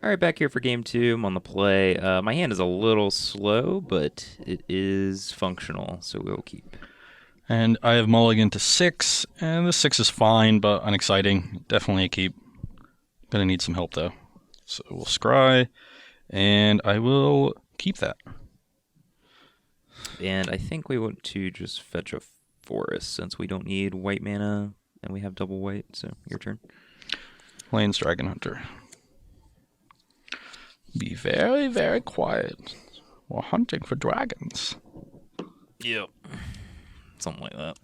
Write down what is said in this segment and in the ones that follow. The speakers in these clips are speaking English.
All right, back here for game two. I'm on the play. My hand is a little slow, but it is functional, so we'll keep. And I have mulligan to 6, and the 6 is fine, but unexciting. Definitely a keep. Gonna need some help, though. So we'll scry, and I will keep that. And I think we want to just fetch a forest since we don't need white mana and we have double white. So your turn. Plains Dragon Hunter. Be very, very quiet. We're hunting for dragons. Yep. Something like that.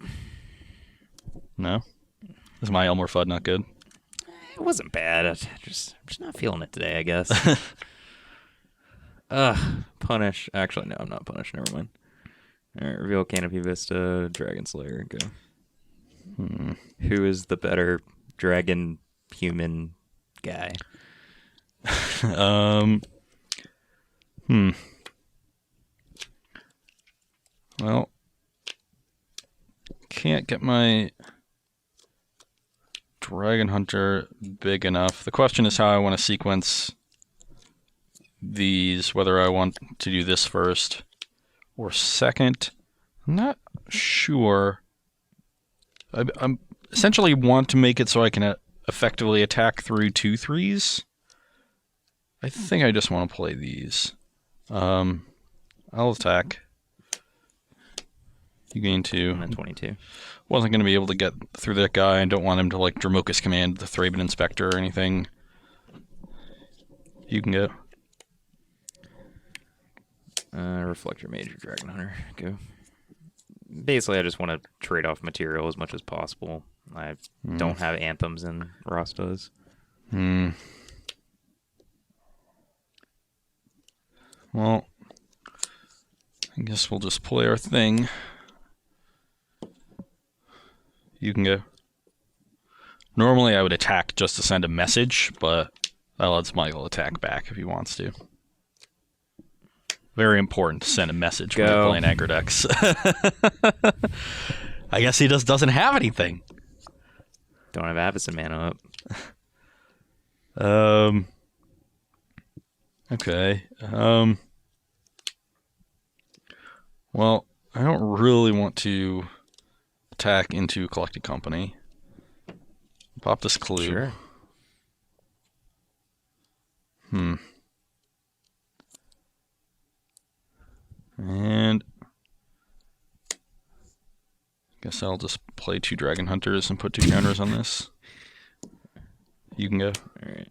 No? Is my Elmer Fudd not good? It wasn't bad. I'm just not feeling it today, I guess. Punish. Actually, no, I'm not punish. Never mind. All right, reveal Canopy Vista, Dragon Slayer. Go. Who is the better dragon human guy? Well, can't get my Dragon Hunter big enough. The question is how I want to sequence these, whether I want to do this first or second. I'm not sure. I'm essentially want to make it so I can effectively attack through 2/3s. I think I just want to play these. I'll attack. You gain 2. And then 22. Wasn't going to be able to get through that guy. I don't want him to like Dramokus command the Thraben Inspector or anything. You can go. Reflect your Major Dragon Hunter. Go. Basically, I just want to trade off material as much as possible. I don't have anthems in Rastas. Well, I guess we'll just play our thing. You can go. Normally I would attack just to send a message, but that lets Michael attack back if he wants to. Very important to send a message when you're playing aggro decks. I guess he just doesn't have anything. Don't have Avacyn mana up. Okay. Well, I don't really want to attack into Collected Company. Pop this clue. Sure. And guess I'll just play 2 Dragon Hunters and put 2 counters on this. You can go. All right.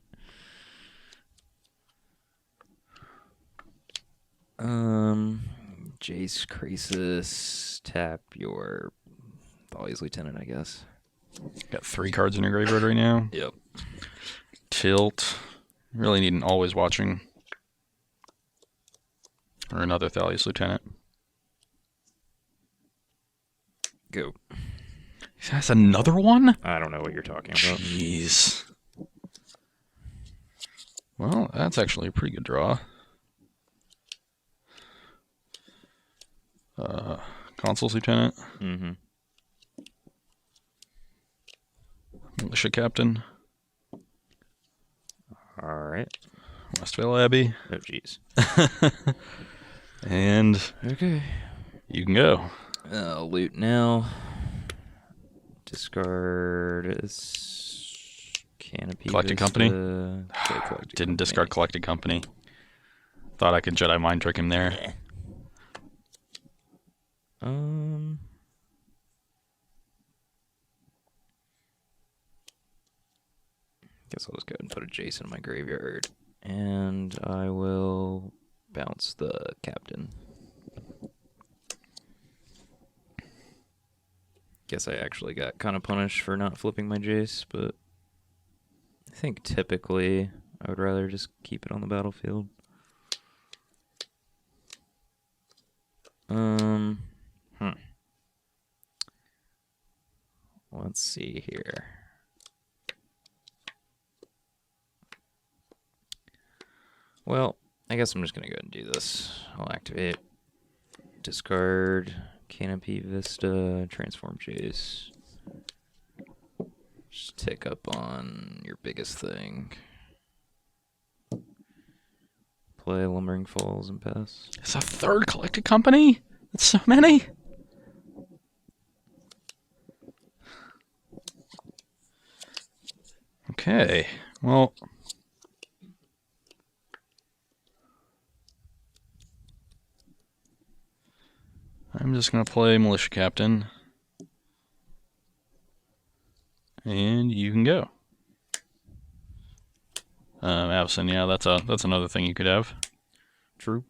Jace Crisis, tap your Folly's Lieutenant, I guess. Got 3 cards in your graveyard right now. Yep. Tilt. Really need an Always Watching. Or another Thalia's Lieutenant. Go. That's another one? I don't know what you're talking about. Jeez. Well, that's actually a pretty good draw. Consul's Lieutenant. Mm-hmm. Militia Captain. All right. Westvale Abbey. Oh, jeez. And Okay. you can go. Loot now. Discard Canopy. Collected Company? Collected Didn't discard Collected Company. Thought I could Jedi Mind Trick him there. Guess I'll just go ahead and put a Jason in my graveyard. And I will bounce the Captain. Guess I actually got kind of punished for not flipping my Jace, but I think typically I would rather just keep it on the battlefield. Let's see here. Well, I guess I'm just going to go ahead and do this. I'll activate, discard, Canopy Vista, transform Jace. Just tick up on your biggest thing. Play Lumbering Falls and pass. It's a third collected company? That's so many? Okay, well... I'm just going to play Militia Captain. And you can go. Avison, yeah, that's another thing you could have. True.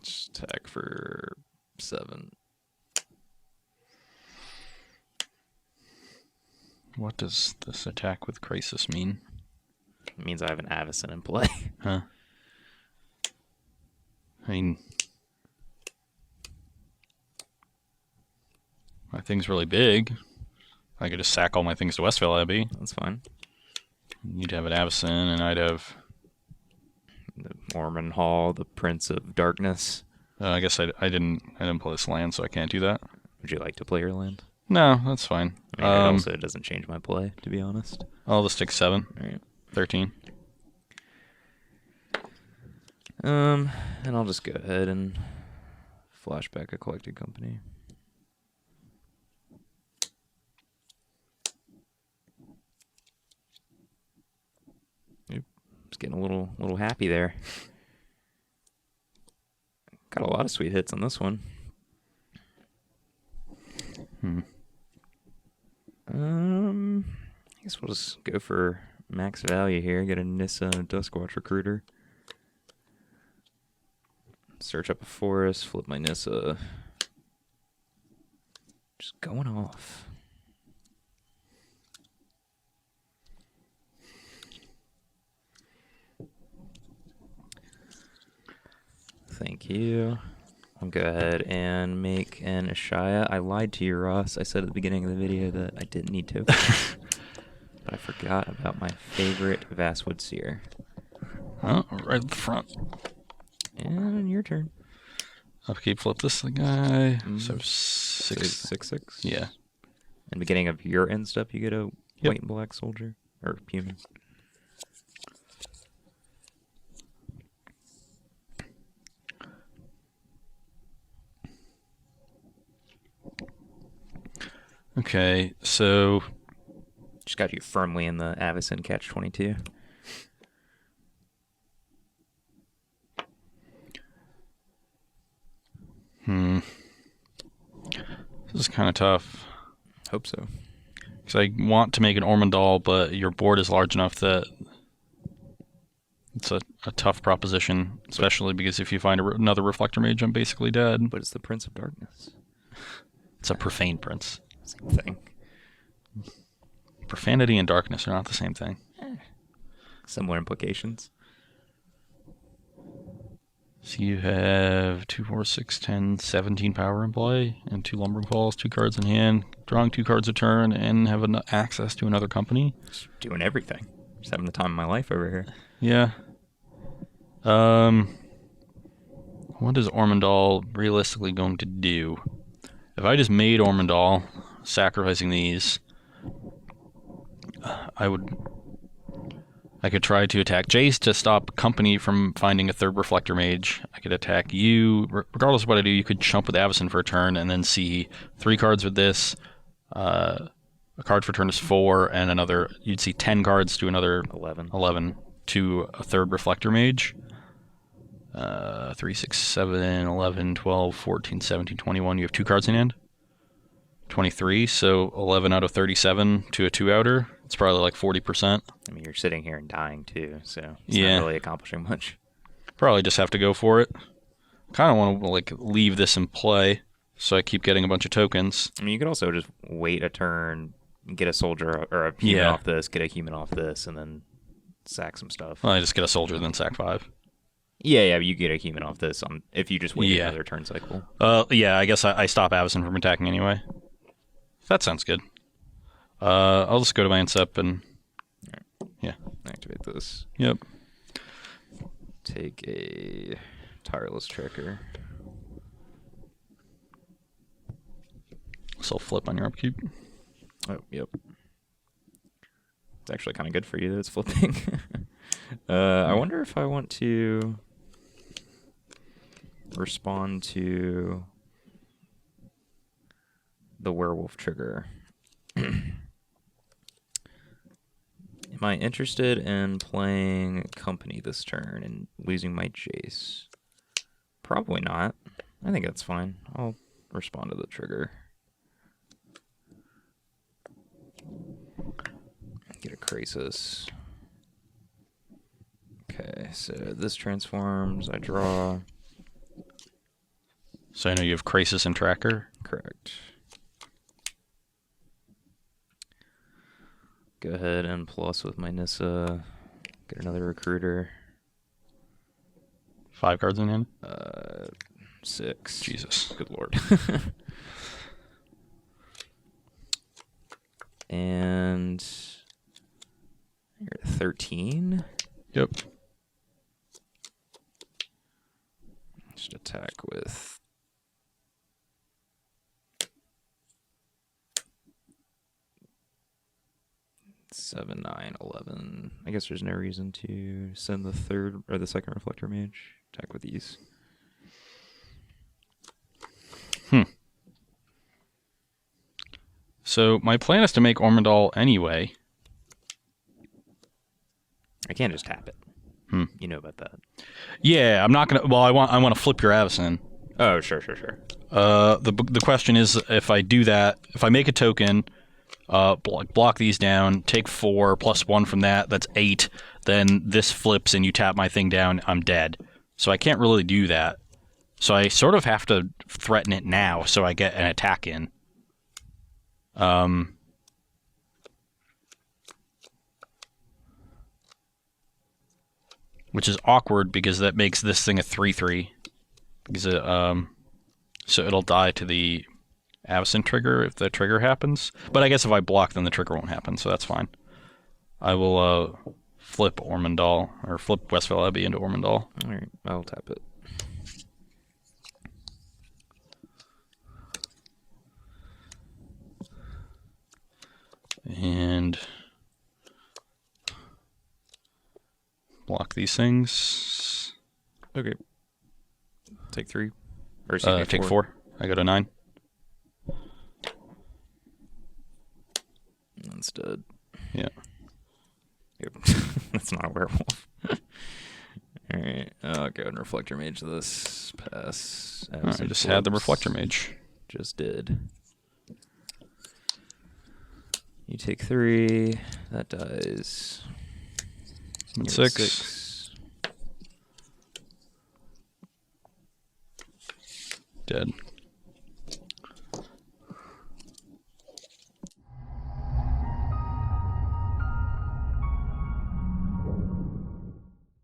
Just attack for 7. What does this attack with Crisis mean? It means I have an Avison in play. Huh. I mean... My thing's really big. I could just sack all my things to Westvale Abbey. That's fine. You'd have an Avison, and I'd have... The Mormon Hall, the Prince of Darkness. I guess I didn't play this land, so I can't do that. Would you like to play your land? No, that's fine. I mean, it also doesn't change my play, to be honest. I'll just take 7. All right. 13. And I'll just go ahead and flashback a collected company. Oop, just getting a little happy there. Got a lot of sweet hits on this one. I guess we'll just go for max value here. Get a Nissa and a Duskwatch Recruiter. Search up a forest, flip my Nissa. Just going off. Thank you. I'll go ahead and make an Ashaya. I lied to you, Ross. I said at the beginning of the video that I didn't need to. But I forgot about my favorite Vastwood Seer. Oh, right at the front. And your turn. Upkeep, flip this guy. So 6. 6/6. Yeah. And beginning of your end step, you get a white and black soldier. Or human. Okay, so... Just got you firmly in the Avison catch-22. This is kind of tough. Hope so. Because I want to make an Ormondal, but your board is large enough that it's a tough proposition, especially because if you find another Reflector Mage, I'm basically dead. But it's the Prince of Darkness. It's a Profane Prince. Same thing. Profanity and darkness are not the same thing. Similar implications. So you have 2, 4, 6, 10, 17 power in play, and 2 Lumbering Falls, 2 cards in hand, drawing 2 cards a turn, and have access to another company. Just doing everything. Just having the time of my life over here. Yeah. What is Ormondal realistically going to do? If I just made Ormondal, sacrificing these, I could try to attack Jace to stop company from finding a third Reflector Mage. I could attack you. Regardless of what I do, you could chump with Avison for a turn and then see 3 cards with this. A card for turn is 4, and another. You'd see 10 cards to another 11 to a third Reflector Mage. 3, 6, 7, 11, 12, 14, 17, 21. You have 2 cards in hand. 23, so 11 out of 37 to a 2-outer. It's probably like 40%. I mean, you're sitting here and dying too, so it's Yeah. not really accomplishing much. Probably just have to go for it. Kind of want to like leave this in play, so I keep getting a bunch of tokens. I mean, you could also just wait a turn, get a soldier or a human off this, get a human off this, and then sack some stuff. Well, I just get a soldier, then sack 5. Yeah, but you get a human off this if you just wait another turn cycle. Yeah, I guess I stop Avison from attacking anyway. That sounds good. I'll just go to my instep and... Yeah. Activate this. Yep. Take a Tireless Tracker. So flip on your upkeep. Oh, yep. It's actually kind of good for you that it's flipping. I wonder if I want to respond to the werewolf trigger. Am I interested in playing company this turn and losing my Jace? Probably not. I think that's fine. I'll respond to the trigger. Get a Crisis. Okay, so this transforms. I draw. So I know you have Crisis and Tracker. Correct. Go ahead and plus with my Nissa. Get another Recruiter. 5 cards in hand? 6. Jesus. Good lord. And you're at 13. Yep. Just attack with 7, 9, 11. I guess there's no reason to send the third or the second Reflector Mage. Attack with these. So my plan is to make Ormondal anyway. I can't just tap it. You know about that. Yeah, I'm not gonna. Well, I want to flip your Avacyn. Oh, sure. The question is, if I do that, if I make a token, block these down, take 4 plus 1 from that, that's 8. Then this flips and you tap my thing down, I'm dead. So I can't really do that. So I sort of have to threaten it now, so I get an attack in. Which is awkward because that makes this thing a 3/3. Because it, so it'll die to the Avacyn trigger if the trigger happens. But I guess if I block, then the trigger won't happen, so that's fine. I will flip Ormondal, or flip Westvale Abbey into Ormondal. Alright, I'll tap it. And block these things. Okay. Take 3. Or excuse me, take 4. I go to 9. That's dead. Yeah. Yep. That's not a werewolf. Alright, I'll go and Reflector Mage this. Pass. I just had the Reflector Mage. Just did. You take 3. That dies. And You're at 6. Dead.